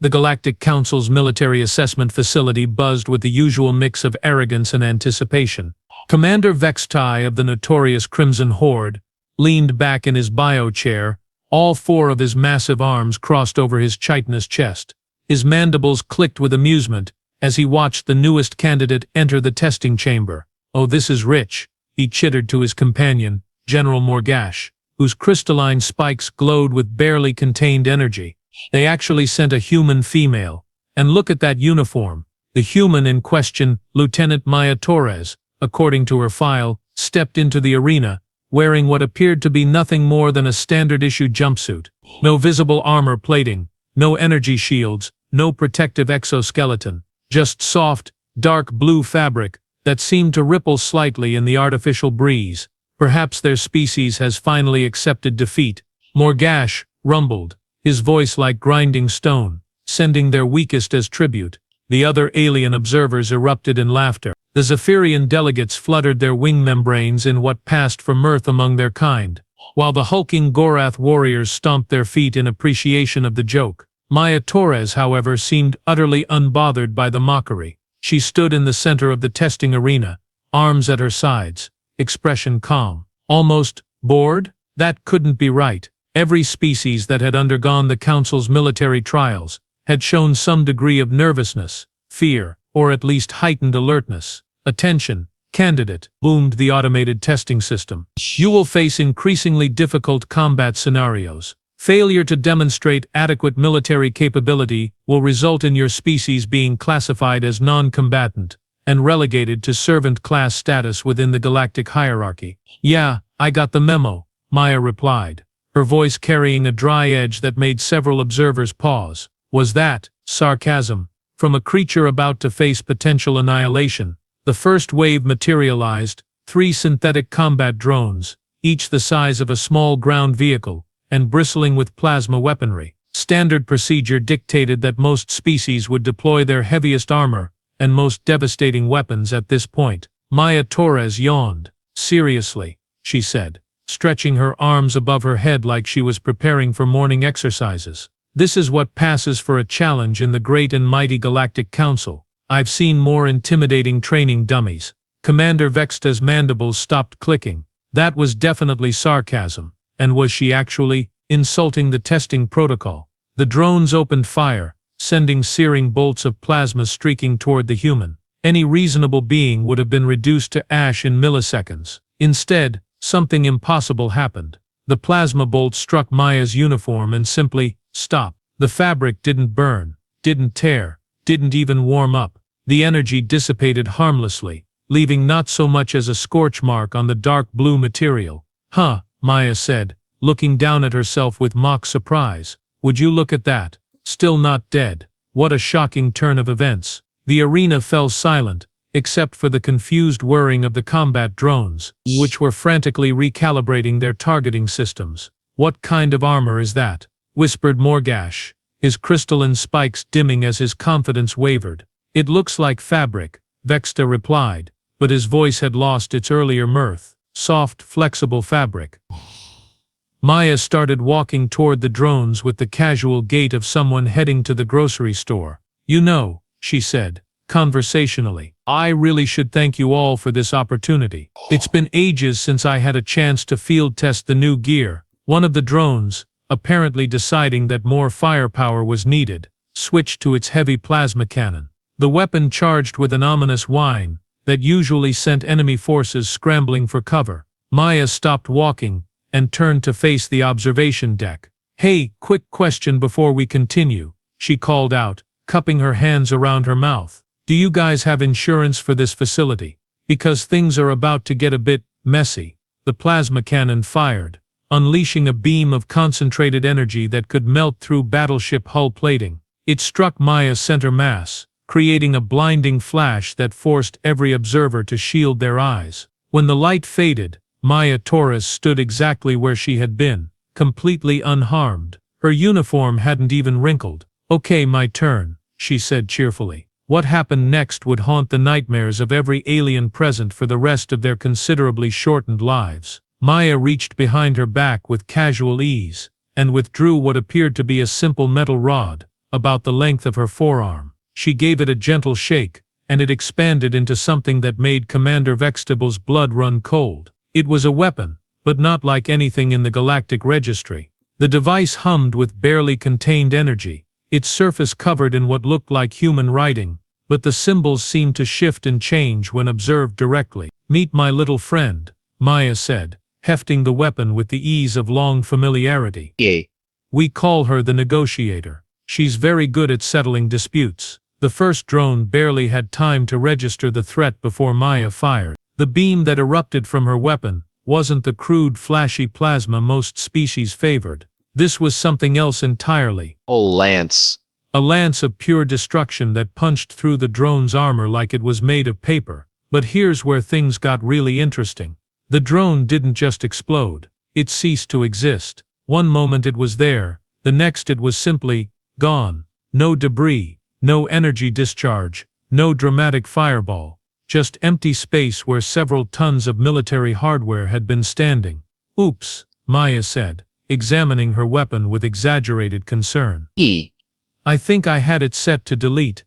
The Galactic Council's military assessment facility buzzed with the usual mix of arrogance and anticipation. Commander Vextai of the notorious Crimson Horde leaned back in his bio-chair, all four of his massive arms crossed over his chitinous chest. His mandibles clicked with amusement as he watched the newest candidate enter the testing chamber. "Oh, this is rich," he chittered to his companion, General Morgash, whose crystalline spikes glowed with barely contained energy. "They actually sent a human female. And look at that uniform." The human in question, Lieutenant Maya Torres, according to her file, stepped into the arena, wearing what appeared to be nothing more than a standard-issue jumpsuit. No visible armor plating, no energy shields, no protective exoskeleton, just soft, dark blue fabric that seemed to ripple slightly in the artificial breeze. "Perhaps their species has finally accepted defeat," Morgash rumbled, his voice like grinding stone, "sending their weakest as tribute." The other alien observers erupted in laughter. The Zephyrian delegates fluttered their wing membranes in what passed for mirth among their kind, while the hulking Gorath warriors stomped their feet in appreciation of the joke. Maya Torres, however, seemed utterly unbothered by the mockery. She stood in the center of the testing arena, arms at her sides, expression calm. Almost bored? That couldn't be right. Every species that had undergone the Council's military trials had shown some degree of nervousness, fear, or at least heightened alertness. "Attention, candidate," boomed the automated testing system. "You will face increasingly difficult combat scenarios. Failure to demonstrate adequate military capability will result in your species being classified as non-combatant and relegated to servant class status within the galactic hierarchy." "Yeah, I got the memo," Maya replied, her voice carrying a dry edge that made several observers pause. Was that sarcasm from a creature about to face potential annihilation? The first wave materialized, 3 synthetic combat drones, each the size of a small ground vehicle, and bristling with plasma weaponry. Standard procedure dictated that most species would deploy their heaviest armor and most devastating weapons at this point. Maya Torres yawned. "Seriously," she said, stretching her arms above her head like she was preparing for morning exercises. "This is what passes for a challenge in the great and mighty Galactic Council. I've seen more intimidating training dummies." Commander Vexta's mandibles stopped clicking. That was definitely sarcasm. And was she actually insulting the testing protocol? The drones opened fire, sending searing bolts of plasma streaking toward the human. Any reasonable being would have been reduced to ash in milliseconds. Instead, something impossible happened. The plasma bolt struck Maya's uniform and simply stopped. The fabric didn't burn, didn't tear, didn't even warm up. The energy dissipated harmlessly, leaving not so much as a scorch mark on the dark blue material. "Huh," Maya said, looking down at herself with mock surprise. "Would you look at that? Still not dead. What a shocking turn of events." The arena fell silent, except for the confused whirring of the combat drones, which were frantically recalibrating their targeting systems. "What kind of armor is that?" whispered Morgash, his crystalline spikes dimming as his confidence wavered. "It looks like fabric," Vexta replied, but his voice had lost its earlier mirth. "Soft, flexible fabric." Maya started walking toward the drones with the casual gait of someone heading to the grocery store. "You know," she said, conversationally, "I really should thank you all for this opportunity. It's been ages since I had a chance to field test the new gear." One of the drones, apparently deciding that more firepower was needed, switched to its heavy plasma cannon. The weapon charged with an ominous whine that usually sent enemy forces scrambling for cover. Maya stopped walking and turned to face the observation deck. "Hey, quick question before we continue," she called out, cupping her hands around her mouth. "Do you guys have insurance for this facility? Because things are about to get a bit messy." The plasma cannon fired, unleashing a beam of concentrated energy that could melt through battleship hull plating. It struck Maya's center mass, creating a blinding flash that forced every observer to shield their eyes. When the light faded, Maya Torres stood exactly where she had been, completely unharmed. Her uniform hadn't even wrinkled. "Okay, my turn," she said cheerfully. What happened next would haunt the nightmares of every alien present for the rest of their considerably shortened lives. Maya reached behind her back with casual ease, and withdrew what appeared to be a simple metal rod. about the length of her forearm. She gave it a gentle shake, and it expanded into something that made Commander Vextable's blood run cold. It was a weapon, but not like anything in the Galactic Registry. The device hummed with barely contained energy, its surface covered in what looked like human writing, but the symbols seemed to shift and change when observed directly. "Meet my little friend," Maya said, hefting the weapon with the ease of long familiarity. "We call her the Negotiator. She's very good at settling disputes." The first drone barely had time to register the threat before Maya fired. The beam that erupted from her weapon wasn't the crude, flashy plasma most species favored. This was something else entirely. Oh, lance. A lance of pure destruction that punched through the drone's armor like it was made of paper. But here's where things got really interesting. The drone didn't just explode. It ceased to exist. One moment it was there, the next it was simply gone. No debris, no energy discharge, no dramatic fireball. Just empty space where several tons of military hardware had been standing. "Oops," Maya said, examining her weapon with exaggerated concern. "I think I had it set to delete.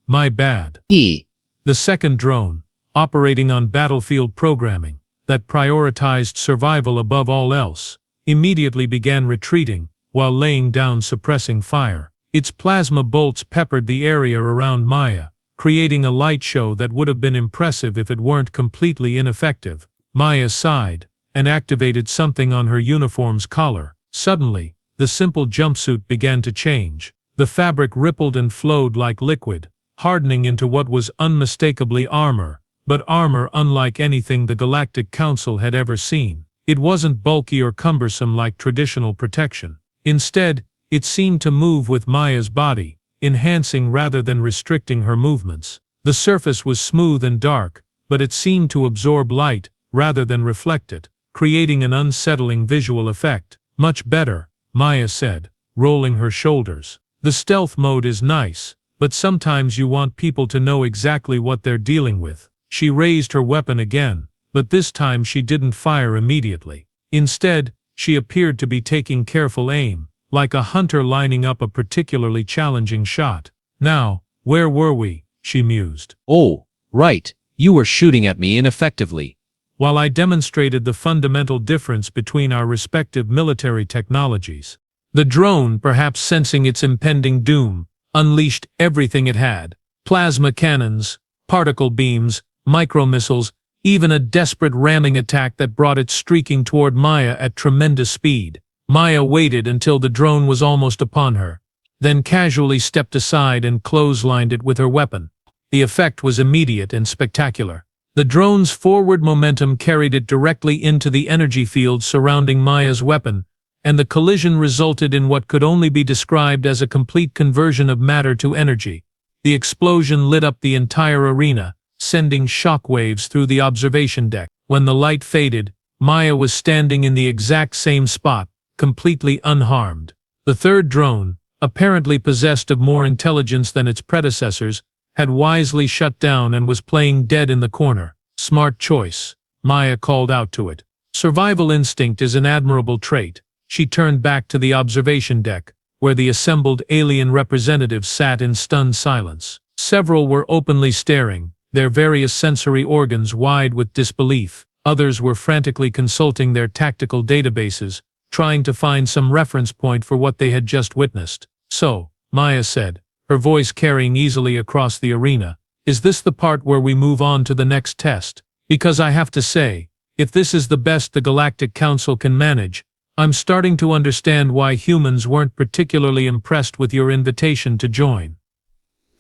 My bad." The second drone, operating on battlefield programming that prioritized survival above all else, immediately began retreating while laying down suppressing fire. Its plasma bolts peppered the area around Maya, creating a light show that would have been impressive if it weren't completely ineffective. Maya sighed and activated something on her uniform's collar. Suddenly, the simple jumpsuit began to change. The fabric rippled and flowed like liquid, hardening into what was unmistakably armor, but armor unlike anything the Galactic Council had ever seen. It wasn't bulky or cumbersome like traditional protection. Instead, it seemed to move with Maya's body, enhancing rather than restricting her movements. The surface was smooth and dark, but it seemed to absorb light rather than reflect it, creating an unsettling visual effect. "Much better," Maya said, rolling her shoulders. "The stealth mode is nice, but sometimes you want people to know exactly what they're dealing with." She raised her weapon again, but this time she didn't fire immediately. Instead, she appeared to be taking careful aim, like a hunter lining up a particularly challenging shot. "Now, where were we?" she mused. "Oh, right, you were shooting at me ineffectively." While I demonstrated the fundamental difference between our respective military technologies. The drone, perhaps sensing its impending doom, unleashed everything it had. Plasma cannons, particle beams, micromissiles, even a desperate ramming attack that brought it streaking toward Maya at tremendous speed. Maya waited until the drone was almost upon her, then casually stepped aside and clotheslined it with her weapon. The effect was immediate and spectacular. The drone's forward momentum carried it directly into the energy field surrounding Maya's weapon, and the collision resulted in what could only be described as a complete conversion of matter to energy. The explosion lit up the entire arena, sending shockwaves through the observation deck. When the light faded, Maya was standing in the exact same spot, completely unharmed. The third drone, apparently possessed of more intelligence than its predecessors, had wisely shut down and was playing dead in the corner. "Smart choice," Maya called out to it. "Survival instinct is an admirable trait." She turned back to the observation deck, where the assembled alien representatives sat in stunned silence. Several were openly staring, their various sensory organs wide with disbelief. Others were frantically consulting their tactical databases, trying to find some reference point for what they had just witnessed. "So," Maya said, her voice carrying easily across the arena, "is this the part where we move on to the next test? Because I have to say, if this is the best the Galactic Council can manage, I'm starting to understand why humans weren't particularly impressed with your invitation to join."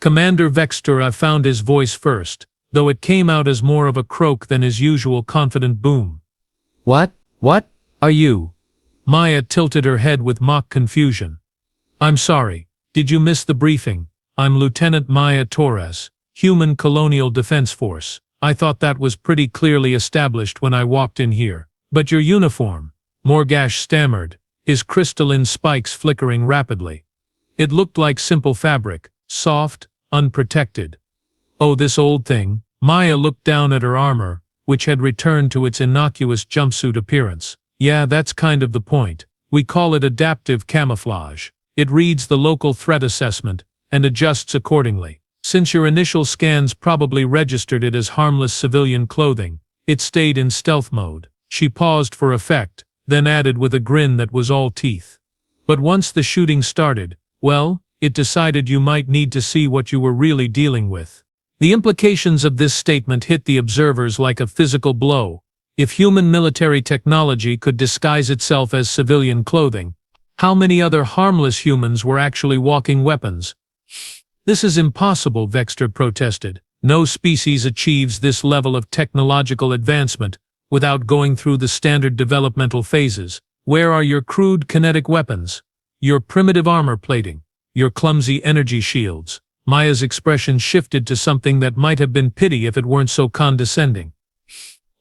Commander Vexter found his voice first, though it came out as more of a croak than his usual confident boom. What are you?" Maya tilted her head with mock confusion. "I'm sorry. Did you miss the briefing? I'm Lieutenant Maya Torres, Human Colonial Defense Force. I thought that was pretty clearly established when I walked in here. But your uniform," Morgash stammered, his crystalline spikes flickering rapidly. "It looked like simple fabric, soft, unprotected." "Oh, this old thing." Maya looked down at her armor, which had returned to its innocuous jumpsuit appearance. "Yeah, that's kind of the point. We call it adaptive camouflage. It reads the local threat assessment and adjusts accordingly. Since your initial scans probably registered it as harmless civilian clothing, it stayed in stealth mode. She paused for effect, then added with a grin that was all teeth. But once the shooting started, well, it decided you might need to see what you were really dealing with. The implications of this statement hit the observers like a physical blow. If human military technology could disguise itself as civilian clothing, how many other harmless humans were actually walking weapons? This is impossible, Vexter protested. No species achieves this level of technological advancement without going through the standard developmental phases. Where are your crude kinetic weapons? Your primitive armor plating? Your clumsy energy shields? Maya's expression shifted to something that might have been pity if it weren't so condescending.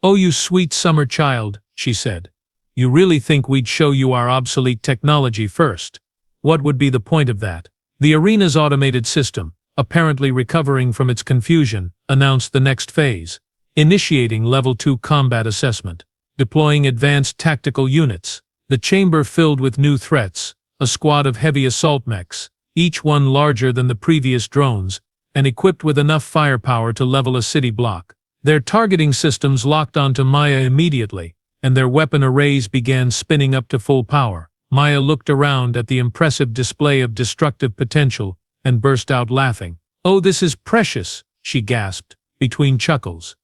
"Oh, you sweet summer child," she said. "You really think we'd show you our obsolete technology first? What would be the point of that?" The arena's automated system, apparently recovering from its confusion, announced the next phase. Initiating Level 2 combat assessment. Deploying advanced tactical units. The chamber filled with new threats, a squad of heavy assault mechs, each one larger than the previous drones, and equipped with enough firepower to level a city block. Their targeting systems locked onto Maya immediately, and their weapon arrays began spinning up to full power. Maya looked around at the impressive display of destructive potential and burst out laughing. "Oh, this is precious," she gasped, between chuckles.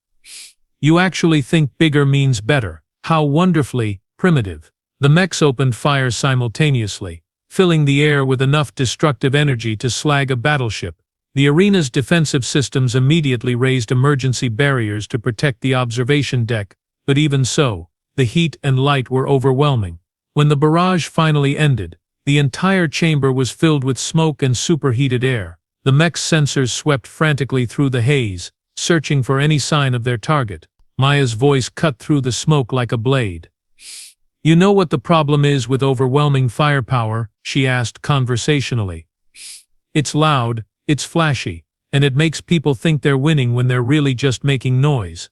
"You actually think bigger means better. How wonderfully primitive." The mechs opened fire simultaneously, filling the air with enough destructive energy to slag a battleship. The arena's defensive systems immediately raised emergency barriers to protect the observation deck, but even so, the heat and light were overwhelming. When the barrage finally ended, the entire chamber was filled with smoke and superheated air. The mech's sensors swept frantically through the haze, searching for any sign of their target. Maya's voice cut through the smoke like a blade. "You know what the problem is with overwhelming firepower?" she asked conversationally. "It's loud, it's flashy, and it makes people think they're winning when they're really just making noise."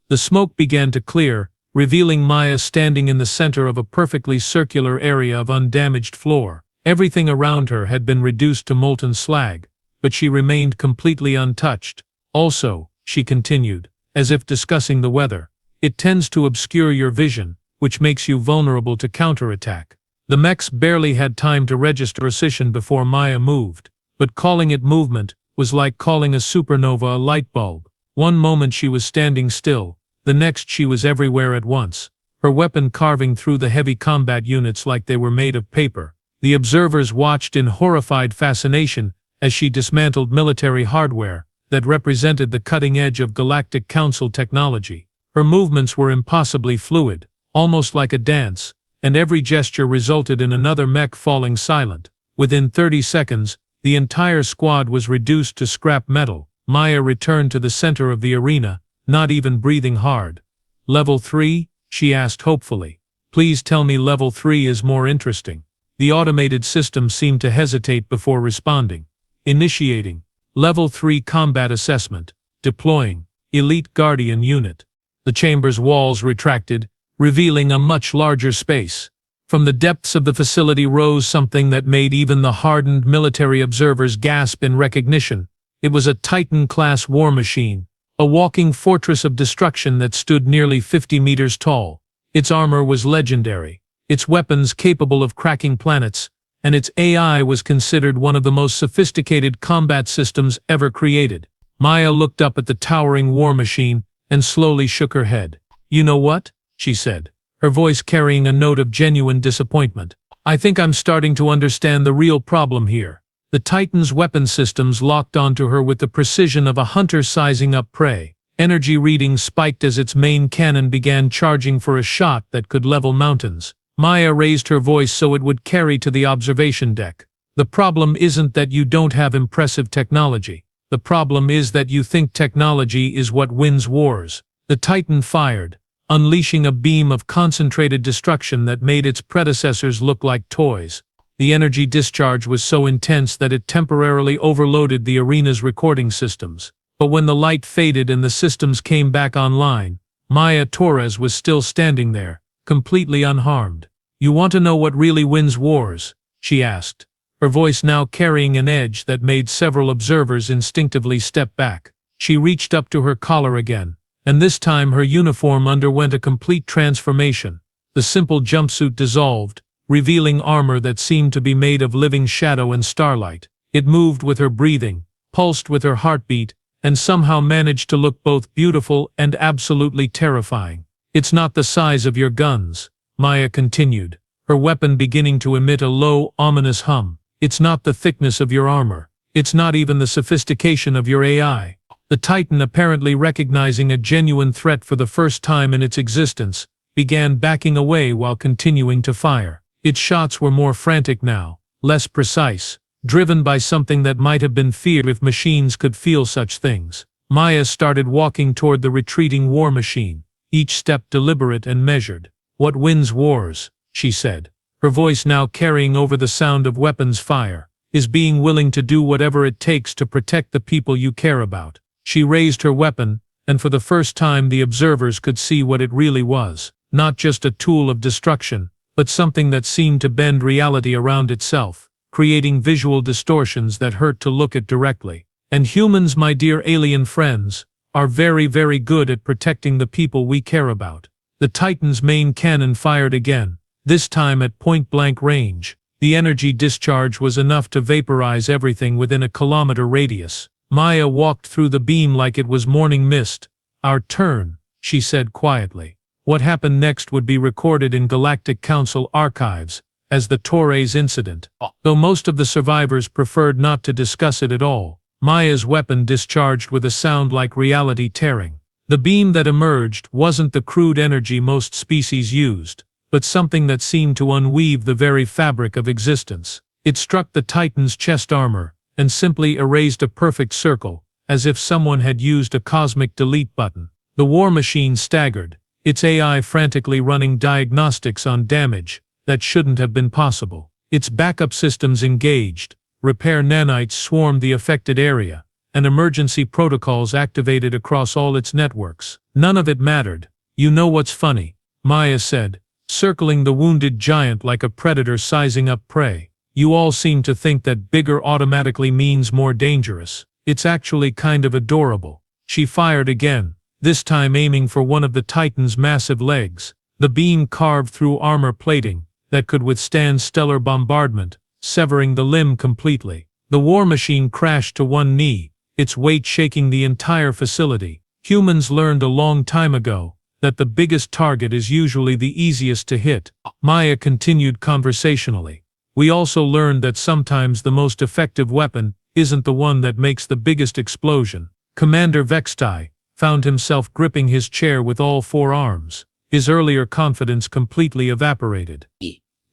The smoke began to clear, revealing Maya standing in the center of a perfectly circular area of undamaged floor. Everything around her had been reduced to molten slag, but she remained completely untouched. "Also," she continued, as if discussing the weather, "it tends to obscure your vision, which makes you vulnerable to counterattack." The mechs barely had time to register precision before Maya moved, but calling it movement was like calling a supernova a light bulb. One moment she was standing still, the next she was everywhere at once, her weapon carving through the heavy combat units like they were made of paper. The observers watched in horrified fascination as she dismantled military hardware that represented the cutting edge of Galactic Council technology. Her movements were impossibly fluid, almost like a dance, and every gesture resulted in another mech falling silent. Within 30 seconds, the entire squad was reduced to scrap metal. Maya returned to the center of the arena, not even breathing hard. "Level 3? She asked hopefully. "Please tell me Level 3 is more interesting." The automated system seemed to hesitate before responding. Initiating Level 3 combat assessment. Deploying Elite Guardian Unit. The chamber's walls retracted, revealing a much larger space. From the depths of the facility rose something that made even the hardened military observers gasp in recognition. It was a Titan-class war machine, a walking fortress of destruction that stood nearly 50 meters tall. Its armor was legendary, its weapons capable of cracking planets, and its AI was considered one of the most sophisticated combat systems ever created. Maya looked up at the towering war machine and slowly shook her head. "You know what?" she said, her voice carrying a note of genuine disappointment. "I think I'm starting to understand the real problem here." The Titan's weapon systems locked onto her with the precision of a hunter sizing up prey. Energy readings spiked as its main cannon began charging for a shot that could level mountains. Maya raised her voice so it would carry to the observation deck. "The problem isn't that you don't have impressive technology. The problem is that you think technology is what wins wars." The Titan fired, unleashing a beam of concentrated destruction that made its predecessors look like toys. The energy discharge was so intense that it temporarily overloaded the arena's recording systems. But when the light faded and the systems came back online, Maya Torres was still standing there, completely unharmed. "You want to know what really wins wars?" she asked. her voice now carrying an edge that made several observers instinctively step back. She reached up to her collar again, and this time her uniform underwent a complete transformation. The simple jumpsuit dissolved, revealing armor that seemed to be made of living shadow and starlight. It moved with her breathing, pulsed with her heartbeat, and somehow managed to look both beautiful and absolutely terrifying. "It's not the size of your guns," Maya continued, her weapon beginning to emit a low, ominous hum. "It's not the thickness of your armor. It's not even the sophistication of your AI." The Titan, apparently recognizing a genuine threat for the first time in its existence, began backing away while continuing to fire. Its shots were more frantic now, less precise, driven by something that might have been feared if machines could feel such things. Maya started walking toward the retreating war machine, each step deliberate and measured. "What wins wars," she said, her voice now carrying over the sound of weapons fire, "is being willing to do whatever it takes to protect the people you care about." She raised her weapon, and for the first time the observers could see what it really was. Not just a tool of destruction, but something that seemed to bend reality around itself, creating visual distortions that hurt to look at directly. And humans, my dear alien friends, are very, very good at protecting the people we care about. The Titan's main cannon fired again, this time at point-blank range. The energy discharge was enough to vaporize everything within a kilometer radius. Maya walked through the beam like it was morning mist. "Our turn," she said quietly. What happened next would be recorded in Galactic Council archives as the Torres incident. Though most of the survivors preferred not to discuss it at all, Maya's weapon discharged with a sound like reality tearing. The beam that emerged wasn't the crude energy most species used, but something that seemed to unweave the very fabric of existence. It struck the Titan's chest armor, and simply erased a perfect circle, as if someone had used a cosmic delete button. The war machine staggered, its AI frantically running diagnostics on damage that shouldn't have been possible. Its backup systems engaged, repair nanites swarmed the affected area, and emergency protocols activated across all its networks. None of it mattered. "You know what's funny?" Maya said, circling the wounded giant like a predator sizing up prey. "You all seem to think that bigger automatically means more dangerous. It's actually kind of adorable." She fired again, this time aiming for one of the Titan's massive legs. The beam carved through armor plating that could withstand stellar bombardment, severing the limb completely. The war machine crashed to one knee, its weight shaking the entire facility. Humans learned a long time ago that the biggest target is usually the easiest to hit. Maya continued conversationally. "We also learned that sometimes the most effective weapon isn't the one that makes the biggest explosion." Commander Vextai found himself gripping his chair with all four arms. His earlier confidence completely evaporated.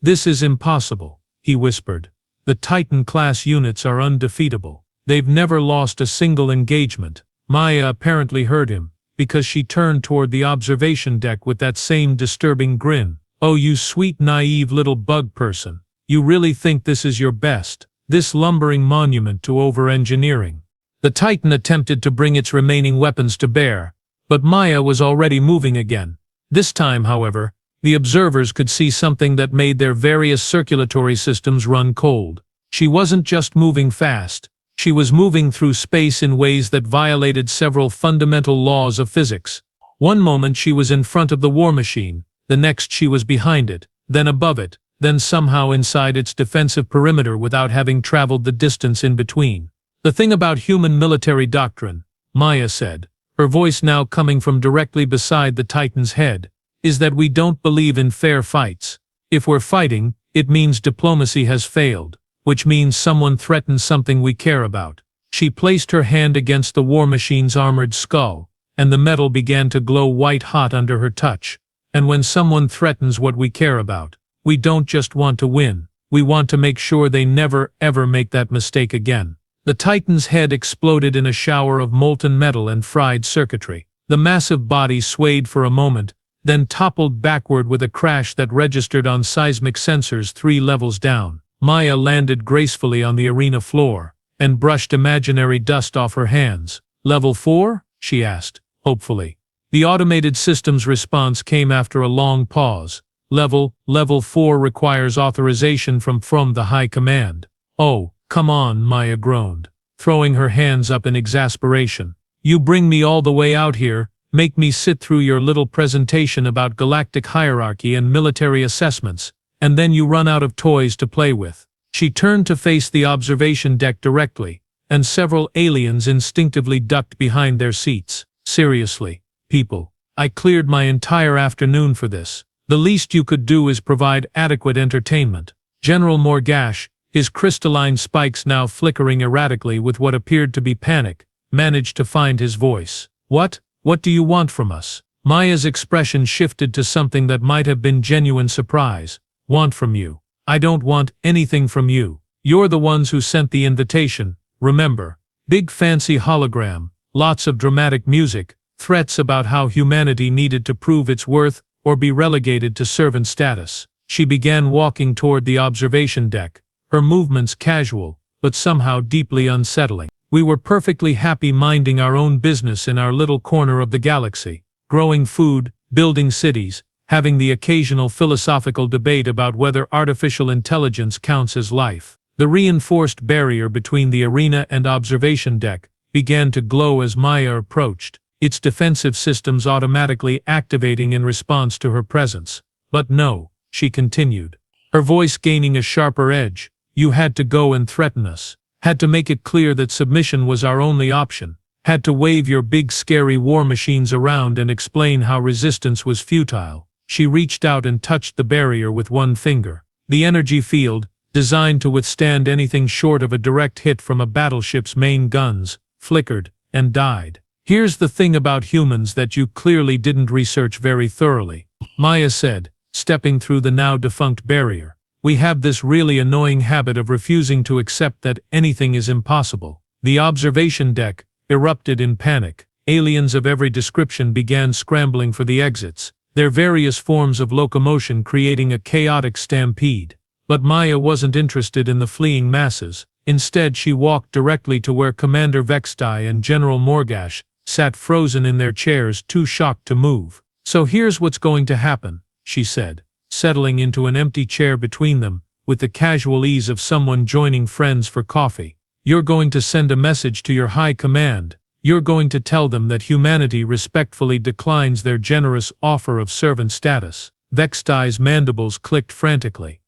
"This is impossible," he whispered. "The Titan-class units are undefeatable. They've never lost a single engagement." Maya apparently heard him, because she turned toward the observation deck with that same disturbing grin. "Oh, you sweet naive little bug person. You really think this is your best? This lumbering monument to over-engineering?" The Titan attempted to bring its remaining weapons to bear, but Maya was already moving again. This time, however, the observers could see something that made their various circulatory systems run cold. She wasn't just moving fast, she was moving through space in ways that violated several fundamental laws of physics. One moment she was in front of the war machine, the next she was behind it, then above it, then somehow inside its defensive perimeter without having traveled the distance in between. "The thing about human military doctrine," Maya said, her voice now coming from directly beside the Titan's head, "is that we don't believe in fair fights. If we're fighting, it means diplomacy has failed, which means someone threatens something we care about." She placed her hand against the war machine's armored skull, and the metal began to glow white-hot under her touch. "And when someone threatens what we care about, we don't just want to win, we want to make sure they never, ever make that mistake again." The Titan's head exploded in a shower of molten metal and fried circuitry. The massive body swayed for a moment, then toppled backward with a crash that registered on seismic sensors 3 levels down. Maya landed gracefully on the arena floor, and brushed imaginary dust off her hands. "Level 4? She asked, hopefully. The automated system's response came after a long pause. Level 4 requires authorization from the High Command." Oh, come on, Maya groaned, throwing her hands up in exasperation. You bring me all the way out here, make me sit through your little presentation about galactic hierarchy and military assessments, and then you run out of toys to play with. She turned to face the observation deck directly, and several aliens instinctively ducked behind their seats. Seriously, people, I cleared my entire afternoon for this. The least you could do is provide adequate entertainment. General Morgash, his crystalline spikes now flickering erratically with what appeared to be panic, managed to find his voice. What do you want from us? Maya's expression shifted to something that might have been genuine surprise. Want from you? I don't want anything from you. You're the ones who sent the invitation, remember. Big fancy hologram, lots of dramatic music, threats about how humanity needed to prove its worth or be relegated to servant status. She began walking toward the observation deck, her movements casual, but somehow deeply unsettling. We were perfectly happy minding our own business in our little corner of the galaxy, growing food, building cities, having the occasional philosophical debate about whether artificial intelligence counts as life. The reinforced barrier between the arena and observation deck began to glow as Maya approached, its defensive systems automatically activating in response to her presence. But no, she continued, her voice gaining a sharper edge, you had to go and threaten us, had to make it clear that submission was our only option, had to wave your big scary war machines around and explain how resistance was futile. She reached out and touched the barrier with one finger. The energy field, designed to withstand anything short of a direct hit from a battleship's main guns, flickered and died. Here's the thing about humans that you clearly didn't research very thoroughly, Maya said, stepping through the now defunct barrier. We have this really annoying habit of refusing to accept that anything is impossible. The observation deck erupted in panic. Aliens of every description began scrambling for the exits, their various forms of locomotion creating a chaotic stampede. But Maya wasn't interested in the fleeing masses. Instead, she walked directly to where Commander Vextai and General Morgash sat frozen in their chairs, too shocked to move. So here's what's going to happen, she said, settling into an empty chair between them, with the casual ease of someone joining friends for coffee. You're going to send a message to your high command. You're going to tell them that humanity respectfully declines their generous offer of servant status. Vextai's mandibles clicked frantically.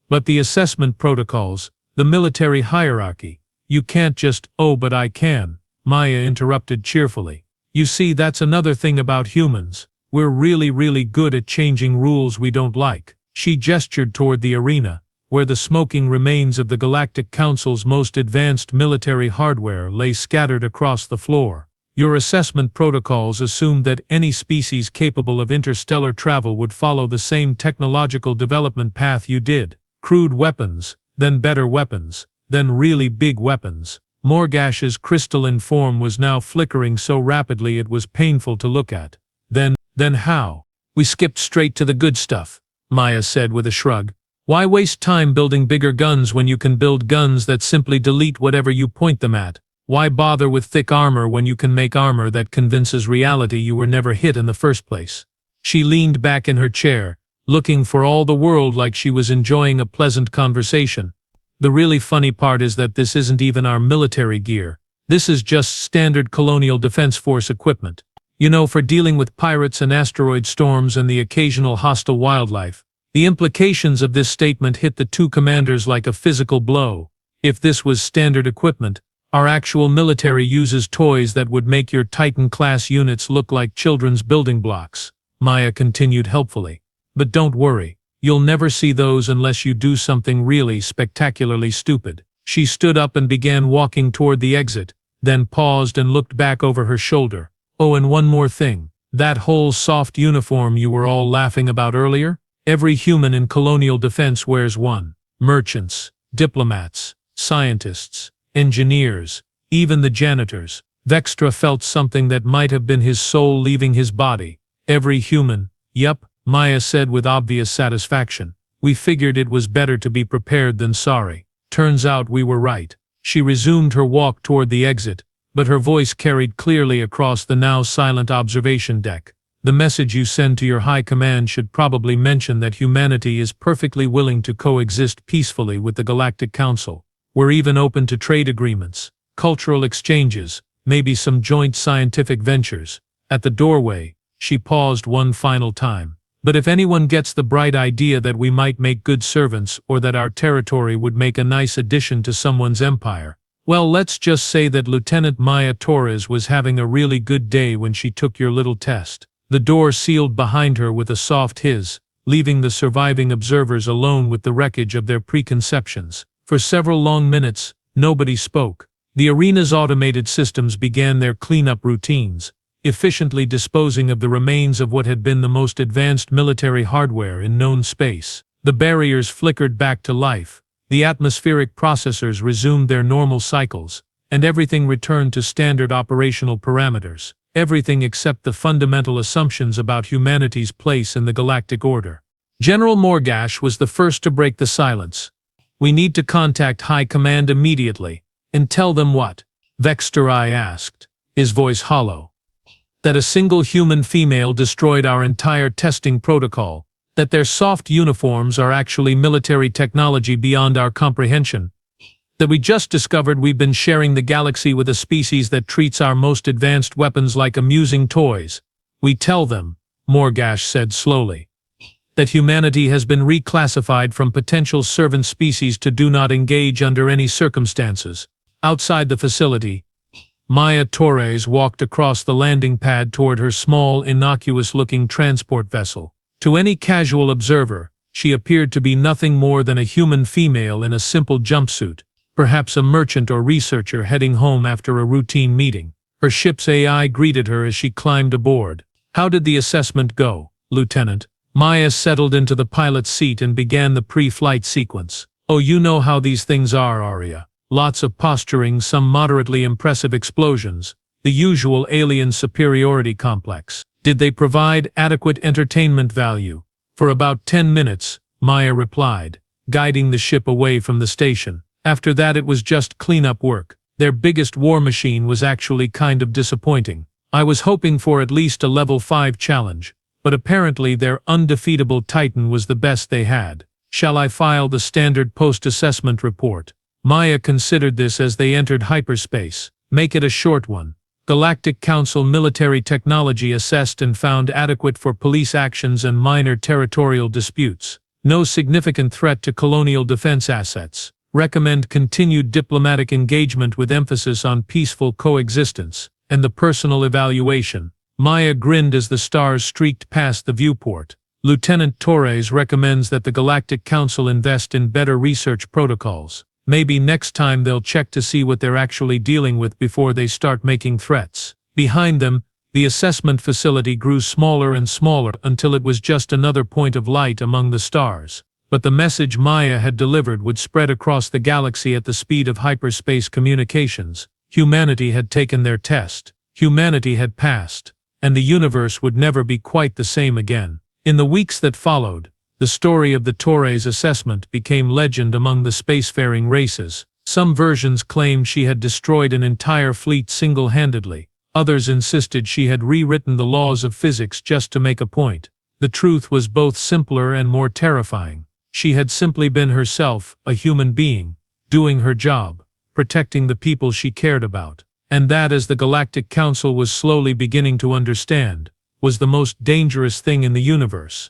But the assessment protocols, the military hierarchy, you can't just, oh but I can, Maya interrupted cheerfully. You see, that's another thing about humans. We're really good at changing rules we don't like. She gestured toward the arena, where the smoking remains of the Galactic Council's most advanced military hardware lay scattered across the floor. Your assessment protocols assumed that any species capable of interstellar travel would follow the same technological development path you did. Crude weapons, then better weapons, then really big weapons. Morgash's crystalline form was now flickering so rapidly it was painful to look at. Then how? We skipped straight to the good stuff, Maya said with a shrug. Why waste time building bigger guns when you can build guns that simply delete whatever you point them at? Why bother with thick armor when you can make armor that convinces reality you were never hit in the first place? She leaned back in her chair, looking for all the world like she was enjoying a pleasant conversation. The really funny part is that this isn't even our military gear. This is just standard Colonial Defense Force equipment. You know, for dealing with pirates and asteroid storms and the occasional hostile wildlife. The implications of this statement hit the two commanders like a physical blow. If this was standard equipment, our actual military uses toys that would make your Titan-class units look like children's building blocks, Maya continued helpfully. But don't worry, you'll never see those unless you do something really spectacularly stupid. She stood up and began walking toward the exit, then paused and looked back over her shoulder. Oh, and one more thing. That whole soft uniform you were all laughing about earlier? Every human in colonial defense wears one. Merchants, diplomats, scientists, engineers, even the janitors. Vextra felt something that might have been his soul leaving his body. Every human. Yup, Maya said with obvious satisfaction. We figured it was better to be prepared than sorry. Turns out we were right. She resumed her walk toward the exit, but her voice carried clearly across the now silent observation deck. The message you send to your high command should probably mention that humanity is perfectly willing to coexist peacefully with the Galactic Council. We're even open to trade agreements, cultural exchanges, maybe some joint scientific ventures. At the doorway, she paused one final time. But if anyone gets the bright idea that we might make good servants or that our territory would make a nice addition to someone's empire, well, let's just say that Lieutenant Maya Torres was having a really good day when she took your little test. The door sealed behind her with a soft hiss, leaving the surviving observers alone with the wreckage of their preconceptions. For several long minutes, nobody spoke. The arena's automated systems began their cleanup routines, efficiently disposing of the remains of what had been the most advanced military hardware in known space. The barriers flickered back to life, the atmospheric processors resumed their normal cycles, and everything returned to standard operational parameters. Everything except the fundamental assumptions about humanity's place in the galactic order. General Morgash was the first to break the silence. "We need to contact High Command immediately. And tell them what?" Vexterai asked, his voice hollow. "That a single human female destroyed our entire testing protocol, that their soft uniforms are actually military technology beyond our comprehension, that we just discovered we've been sharing the galaxy with a species that treats our most advanced weapons like amusing toys. We tell them," Morgash said slowly, "that humanity has been reclassified from potential servant species to do not engage under any circumstances." Outside the facility, Maya Torres walked across the landing pad toward her small, innocuous-looking transport vessel. To any casual observer, she appeared to be nothing more than a human female in a simple jumpsuit, perhaps a merchant or researcher heading home after a routine meeting. Her ship's AI greeted her as she climbed aboard. "How did the assessment go, Lieutenant?" Maya settled into the pilot's seat and began the pre-flight sequence. "Oh, you know how these things are, Arya. Lots of posturing, some moderately impressive explosions, the usual alien superiority complex. Did they provide adequate entertainment value?" "For about 10 minutes, Maya replied, guiding the ship away from the station. "After that it was just cleanup work. Their biggest war machine was actually kind of disappointing. I was hoping for at least a level 5 challenge, but apparently their undefeatable Titan was the best they had. Shall I file the standard post-assessment report?" Maya considered this as they entered hyperspace. "Make it a short one. Galactic Council military technology assessed and found adequate for police actions and minor territorial disputes. No significant threat to colonial defense assets. Recommend continued diplomatic engagement with emphasis on peaceful coexistence, and the personal evaluation." Maya grinned as the stars streaked past the viewport. "Lieutenant Torres recommends that the Galactic Council invest in better research protocols. Maybe next time they'll check to see what they're actually dealing with before they start making threats." Behind them, the assessment facility grew smaller and smaller until it was just another point of light among the stars. But the message Maya had delivered would spread across the galaxy at the speed of hyperspace communications. Humanity had taken their test. Humanity had passed. And the universe would never be quite the same again. In the weeks that followed, the story of the Torres assessment became legend among the spacefaring races. Some versions claimed she had destroyed an entire fleet single-handedly. Others insisted she had rewritten the laws of physics just to make a point. The truth was both simpler and more terrifying. She had simply been herself, a human being, doing her job, protecting the people she cared about. And that, as the Galactic Council was slowly beginning to understand, was the most dangerous thing in the universe.